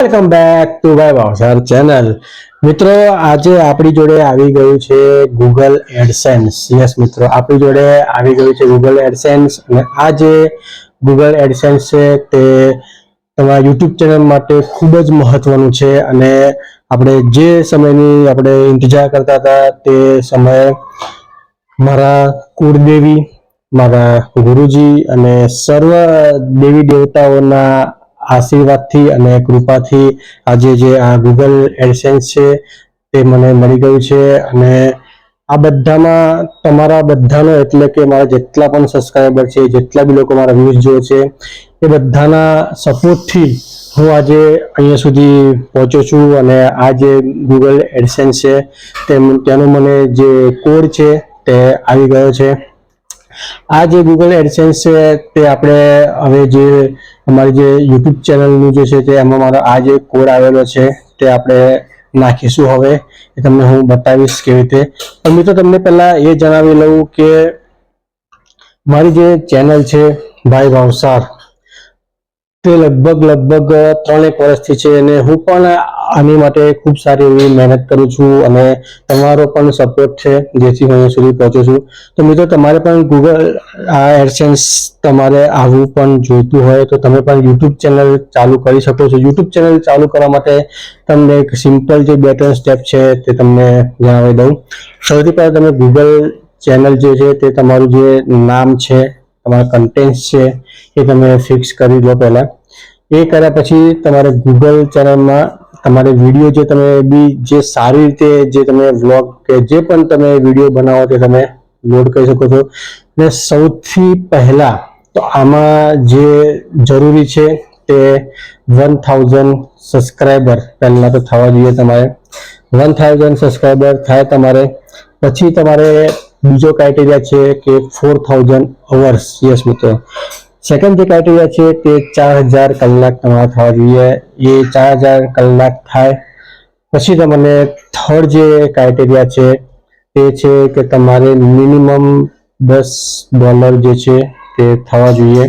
Welcome back to ભાઈ Bhavsar channel. મિત્રો, આજે આપણી જોડે આવી ગયું છે ગૂગલ એડસેન્સ. યસ મિત્રો, આપણી જોડે આવી ગયું છે ગૂગલ એડસેન્સ. અને આ જે ગૂગલ એડસેન્સ છે તે તમારા યુટ્યુબ ચેનલ માટે ખૂબ જ મહત્વનું છે. અને આપણે જે સમયની આપણે ઇંતજાર કરતા હતા તે સમયે મારા કુળદેવી, મારા ગુરુજી અને સર્વ દેવી દેવતાઓના આશીર્વાદથી અને કૃપાથી આજે જે આ ગૂગલ એડસેન્સ છે તે મને મળી ગયું છે. અને આ બધામાં તમારા બધાનો, એટલે કે મારા જેટલા પણ સબસ્ક્રાઈબર છે, જેટલા બી લોકો મારા વ્યૂઝ જોવે છે, એ બધાના સપોર્ટથી હું આજે અહીંયા સુધી પહોંચ્યો છું. અને આ જે ગૂગલ એડસેન્સ છે તેનો મને જે કોડ છે તે આવી ગયો છે. આ જે ગૂગલ એડસેન્સ છે તે આપણે હવે જે અમારી જે યુટ્યુબ ચેનલનું જે છે તે એમાં મારો આ જે કોડ આવેલો છે તે આપણે નાખીશું. હવે એ તમને હું બતાવીશ કેવી રીતે. પણ મિત્રો, તમને પહેલા એ જણાવી લઉં કે મારી જે ચેનલ છે ભાઈ ભાવસાર, તે લગભગ 3 વર્ષથી છે. અને હું પણ આની માટે ખૂબ સારી એવી મહેનત કરું છું અને તમારો પણ સપોર્ટ છે જેથી હું અહીંયા સુધી પહોંચ્યો છું. તો મિત્રો, તમારે પણ ગૂગલ આ એડસેન્સ તમારે આવવું પણ જોઈતું હોય તો તમે પણ યુટ્યુબ ચેનલ ચાલુ કરી શકો છો. યુટ્યુબ ચેનલ ચાલુ કરવા માટે તમને એક સિમ્પલ જે 2-3 સ્ટેપ છે તે તમને જણાવી દઉં. સૌથી પહેલાં તમે ગૂગલ ચેનલ જે છે તે તમારું જે નામ છે, તમારા કન્ટેન્ટ છે એ તમે ફિક્સ કરી લો પહેલા. એ કર્યા પછી તમારે ગૂગલ ચેનલમાં તમારે વિડીયો જે તમે બી જે સારી રીતે જે તમે વ્લોગ કે જે પણ તમે વિડીયો બનાવો તે તમે લોડ કરી શકો છો. અને સૌથી પહેલા તો આમાં જે જરૂરી છે તે 1000 સબસ્ક્રાઈબર પહેલા તો થવા જોઈએ. તમારે 1000 સબસ્ક્રાઈબર થાય તમારે પછી તમારે બીજો ક્રાઇટેરિયા છે કે 4000 અવર્સ. યસ મિત્રો, સેકન્ડ જે ક્રાઇટેરિયા છે તે 4000 કલાક તમારા થવા જોઈએ. એ 4000 કલાક થાય પછી તમને થર્ડ જે ક્રાઇટેરિયા છે તે છે કે તમારે મિનિમમ $10 જે છે તે થવા જોઈએ.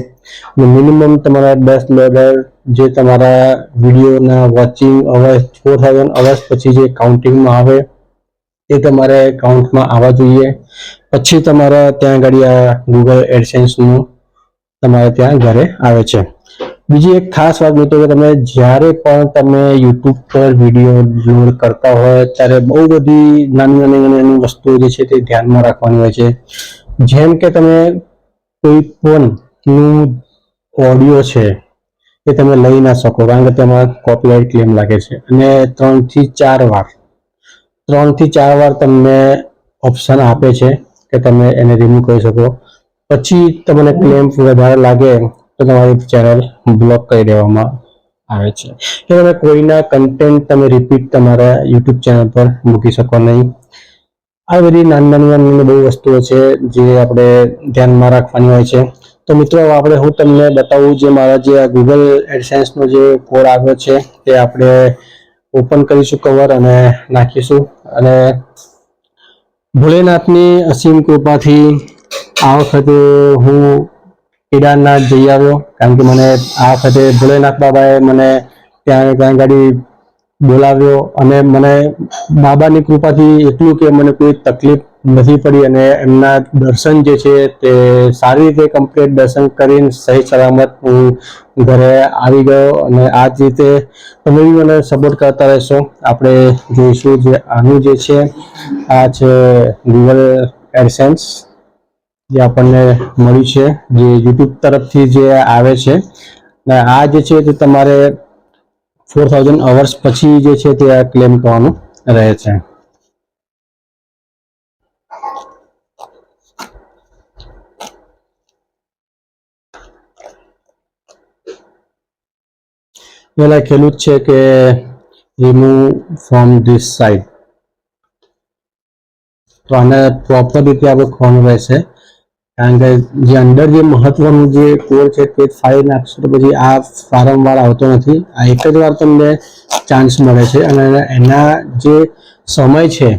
મિનિમમ તમારા $10 જે તમારા વિડીયોના વોચિંગ અવર્સ 4000 અવર્સ પછી જે કાઉન્ટિંગમાં આવે એ તમારે કાઉન્ટમાં આવવા જોઈએ. પછી તમારા ત્યાં આગળ આ ગૂગલ એડસેન્સનું તમારે ત્યાં ઘરે આવે છે. બીજી એક ખાસ વાત મિત્રો, કે તમે જ્યારે પણ તમે યુટ્યુબ પર વિડીયો લોડ કરતા હોય ત્યારે બહુ બધી નાની વસ્તુઓ જે છે તે ધ્યાનમાં રાખવાની હોય છે. જેમ કે તમે કોઈ પણનું ઓડિયો છે એ તમે લઈ ના શકો, કારણ કે તેમાં કોપીરાઇટ ક્લેમ લાગે છે. અને 3 થી 4 વાર તમને ઓપ્શન આપે છે કે તમે એને રિમૂવ કરી શકો. પછી તમને ક્લેમ વધારે લાગે તો તમારી ચેનલ બ્લોક કરી દેવામાં આવે છે. કે તમે કોઈના કન્ટેન્ટ તમે રિપીટ તમારા યુટ્યુબ ચેનલ પર મૂકી શકો નહીં. આ બધી નાની બહુ વસ્તુઓ છે જે આપણે ધ્યાનમાં રાખવાની હોય છે. તો મિત્રો, હું તમને બતાવું જે મારા જે આ ગૂગલ એડસેન્સનો જે કોડ આવ્યો છે તે આપણે ઓપન કરીશું કવર અને નાખીશું. અને ભોલેનાથની અસીમ કૃપાથી આ વખતે હું કેદારનાથ જઈ આવ્યો, કારણ કે મને આ વખતે ભોલેનાથ બાબાએ મને ત્યાં ગાડી બોલાવ્યો. અને મને બાબાની કૃપાથી એટલું કે મને કોઈ તકલીફ નથી પડી અને એમના દર્શન જે છે તે સારી રીતે કમ્પ્લીટ દર્શન કરીને સહી સલામત હું ઘરે આવી ગયો. અને આ જ રીતે તમે બી મને સપોર્ટ કરતા રહેશો. આપણે જોઈશું જે આનું જે છે આ છે ગૂગલ એડસેન્સ જે આપણને મળ્યું છે, જે યુટ્યુબ તરફથી જે આવે છે. આ જે છે તે તમારે 4000 અવર્સ પછી જે છે તે આ ક્લેમ કરવાનું રહે છે. લખેલું જ છે કે રિમૂવ ફ્રોમ ધીસ સાઇટ. તો આને પ્રોપર રીતે આપણે ખોલવાનું રહેશે, કારણ કે જે અંદર જે મહત્વનું જે કોડ છે તે ફાઇલ નાખશો તો પછી આ વારંવાર આવતો નથી. આ એક જ વાર તમને ચાન્સ મળે છે. અને એના જે સમય છે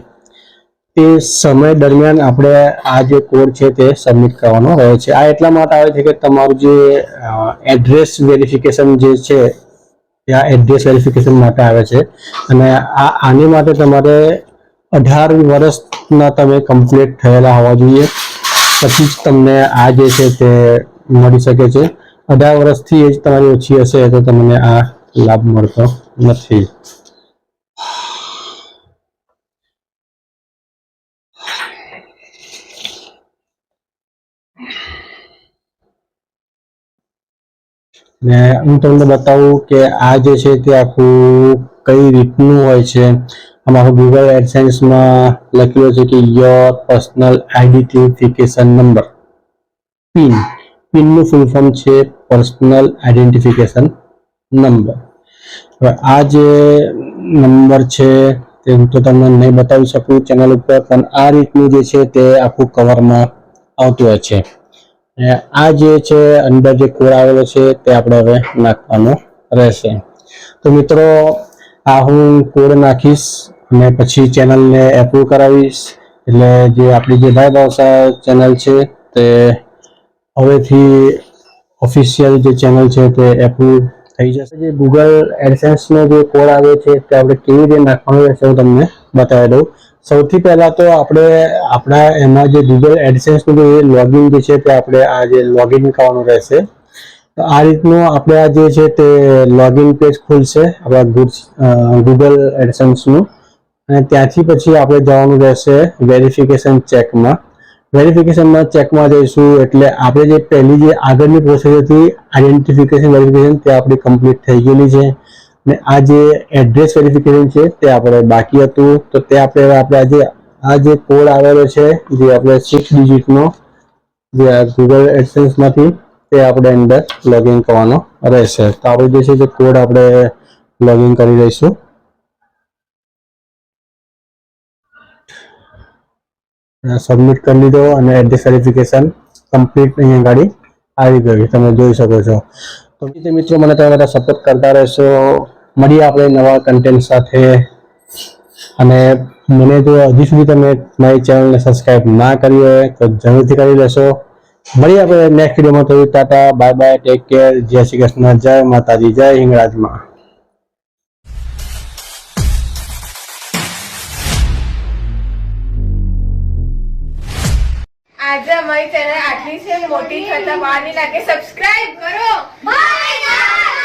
તે સમય દરમિયાન આપણે આ જે કોડ છે તે સબમિટ કરવાનો રહે છે. આ એટલા માટે આવે છે કે તમારું જે એડ્રેસ વેરિફિકેશન જે છે ત્યાં એડ્રેસ વેરિફિકેશન માટે આવે છે અને આની માટે તમારે 18 વર્ષના તમે કમ્પ્લીટ થયેલા હોવા જોઈએ, પછી જ તમને આ જે છે તે મળી શકે છે. 18 વર્ષથી એજ તમારી ઓછી હશે તો તમને આ લાભ મળતો નથી. ને હું તમને બતાવું કે આ જે છે તે આખું કઈ રીતનું હોય છે. આમાં ગૂગલ એડસેન્સમાં લખેલું છે કે યોર પર્સનલ આઈડેન્ટિફિકેશન નંબર, પિનનું ફૂલ ફોર્મ છે પર્સનલ આઈડેન્ટિફિકેશન નંબર. હવે આ જે નંબર છે તે હું તો તમને નહીં બતાવી શકું ચેનલ ઉપર, પણ આ રીતનું જે છે તે આખું કવરમાં આવતું હોય છે. આ જે છે અંદર જે કોડ આવેલો છે તે આપણે હવે નાખવાનો રહેશે. તો મિત્રો આ હું કોડ નાખીશ અને પછી ચેનલને એપ્રુવ કરાવીશ, એટલે જે આપણી જે ભાઈ ભાવસા ચેનલ છે તે હવેથી ઓફિશિયલ જે ચેનલ છે તે એપ્રુવ થઈ જશે. જે ગૂગલ એડસેન્સનો જે કોડ આવે છે તે આપણે કેવી રીતે નાખવાનો રહેશે હું તમને બતાવી દઉં. સૌથી પહેલા તો આપણે આપણા એમાં જે ગૂગલ એડસેન્સનું જે લોગિન જે છે તે આપણે આ જે લોગિન કરવાનું રહેશે. તો આ રીતનું આપણે આ જે છે તે લોગિન પેજ ખુલશે આપણા ગૂગલ એડસેન્સનું, અને ત્યાંથી પછી આપણે જવાનું રહેશે વેરિફિકેશન ચેકમાં. વેરિફિકેશનમાં ચેકમાં જઈશું એટલે આપણે જે પહેલી જે આગળની પ્રોસેસ હતી આઈડેન્ટિફિકેશન વેરિફિકેશન તે આપણી કમ્પ્લીટ થઈ ગયેલી છે, ને આ જે એડ્રેસ વેરિફિકેશન છે તે આપણે બાકી હતું. તો તે આપણે આ જે કોડ આવેલો છે જે આપણે 6 ડિજિટનો જે ગૂગલ એડસેન્સમાંથી તે આપણે અંદર લોગિન કરવાનો રહેશે. તો આપણે જે છે તે કોડ આપણે લોગિન કરી દઈશું. સબમિટ કરી લીધો અને એડ્રેસ વેરિફિકેશન કમ્પ્લીટ અહીંયા ગાડી આવી ગયું, તમે જોઈ શકો છો. તો મિત્રો મને તમે બધા સપોર્ટ કરતા રહેશો. મળીએ આપણે નવા કન્ટેન્ટ સાથે. અને મને જો હજી સુધી તમે મારી ચેનલને સબસ્ક્રાઇબ ના કરી હોય તો જરૂરથી કરી લેશો. મળીએ આપણે નેક્સ્ટ વિડીયોમાં. તો Tata, bye bye, take care, જય શ્રી કૃષ્ણ, જય માતાજી, જય હિંગળાજમાં. આજે અમારી ચેનલ આટલી છે મોટી, છતાં બહાર નહીં લાગે. સબસ્ક્રાઇબ કરો. બાય.